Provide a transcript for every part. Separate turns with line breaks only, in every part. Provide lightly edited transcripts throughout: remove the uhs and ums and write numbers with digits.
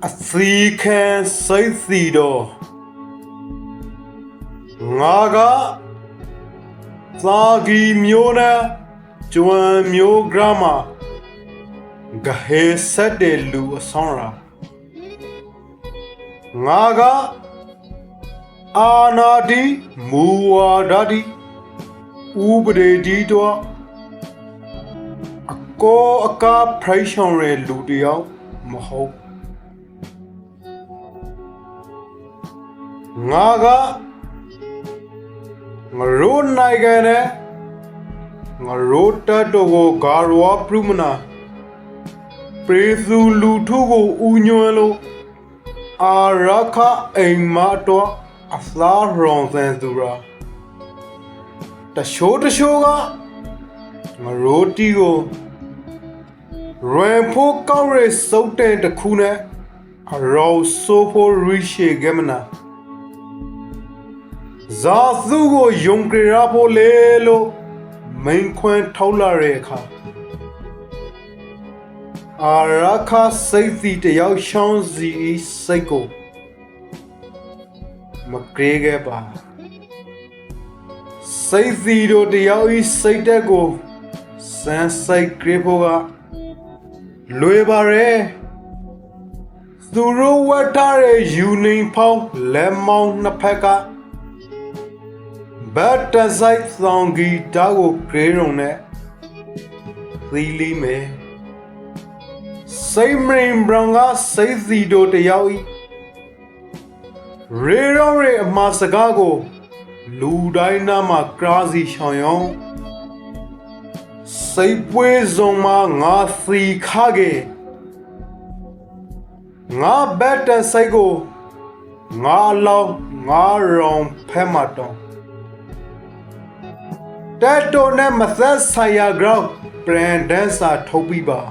အစီခံစိတ်စီတော်ငါကသာဂီမျိုးနဲ့ကျွမ်းမျိုးဂရမဂဟေဆက်တဲ့လူအဆောင်ရာငါကအာနာတိမူဝါဒတိဥပဒေဒီတော့အကောအကားဖရိုက်ရှောင်းရဲ့လူတယောက်မဟုတ်ငါကငါရိုးနိုင်ခဲ့တဲ့ငါရိုးတတ်တော်ကိုဂါရဝပရုမနာပရေစုလူထုကိုဥညွှန်းလို့အာရခအိမ်မတော်အလားရောင်စံသူရာတရှိုးကငါရိုးတီကိုရွယ်ဖို့ကောက်ရဲစုပ်တဲ့တခုနဲ့အရောဆိုဖို့ရိရှေကမနာဇာသူကိုယုံကြည်ရဖို့လေလို့မိန်ခွန်းထောက်လာတဲ့အခါအာရခစိတ်စီတယောက်ရှောင်းစီစိတ်ကိုမကြေခဲ့ပါစိတ်စီတို့တယောက်ဤစိတ်တက်ကိုစမ်းစိတ်ကြေဖို့ကလွယ်ပါရဲ့သူတို့ဝတ်ထားတဲ့ယူနီဖောင်းလက်မောင်းနှစ်ဖက်ကဘတ်တဆိုင်ဆောင်ဂီတာကိုကြေရုံနဲ့သီလီမယ်စိတ်မရင်ဘရောင်ကစိတ်စီတို့တယောက်ဤရေရောင်ရဲ့အမှားစကားကိုလူတိုင်းနာမှာကရာစီရှောင်ရောစိတ်ပွေးစုံမှာငါစီခခဲ့ငါဘတ်တဆိုင်ကိုငါလောင်းငါရောင်ဖဲမှာတော့တက်တိုနဲ့မသက်ဆိုင်ရာဂရောင်းဘရန်ဒန်စာထုတ်ပြီးပါ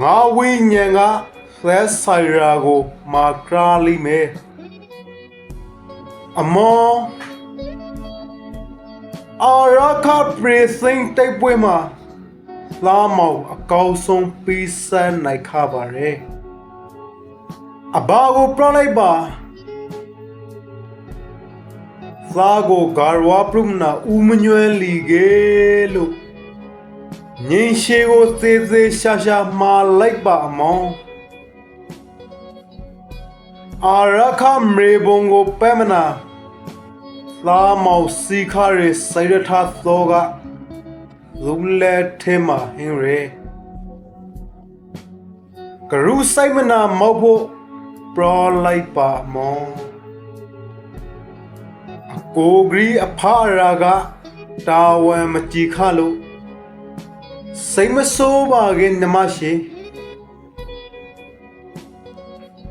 ငါဝိညာဉ်ကသက်ဆိုင်ရာကိုမာကရာလီမဲအမောအာရခပရိစိန်တိုက်ပွဲမှာလာမောင်အကောင်းဆုံးပြီးစမ်းနိုင်ခပါရဲ့အဘာကိုပြလိုက်ပါသာကိုဂါရဝပရုမနာဥမညွဲလီကေလို့ငင်းရှိကိုသေးသေးရှာရှာမှာလိုက်ပါအမောင်အာရခမေဘုံကိုပဲမနာလာမောင်စီခါရဲစိုက်ရထားသောကလူလက်ထဲမှာဟင်းရဲကရုစိုက်မနာမောက်ဖို့ပရောလိုက်ပါမောင်အကိုဂရီအဖရာကတာဝန်မကြည့်ခလို့စိတ်မဆိုးပါခင်နမရှိ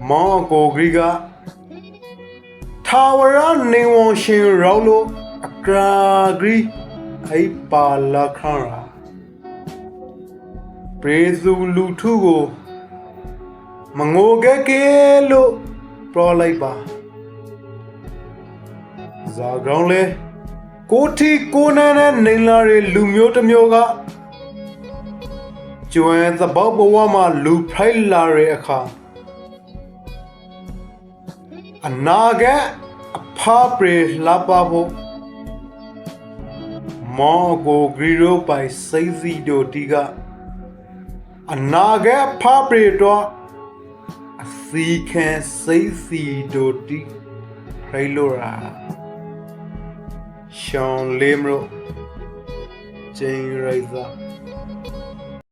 မောင်အကိုဂရီကထာဝရနေဝန်ရှင်ရောလို့အကရာဂရီအိပါလာခရာပရေစုလူထုကိုမငိုကဲကဲလို့ပြောလိုက်ပါဇာကောင်းလေကိုထီကိုနန်းနဲ့နေလာတဲ့လူမျိုးတစ်မျိုးကကျွမ်းသဘောဘဝမှာလူဖိုက်လာတဲ့အခါအနာကအဖပရေလာပါဖို့မောကိုဂရီရိုပိုင်စိတ်စီတို့တီကအနာကအဖပရေတော့အစီခံစိတ်စီတို့တီဖိုင်လိုရာရှောင်းလေမရိုဂျင်းရိုက်သာ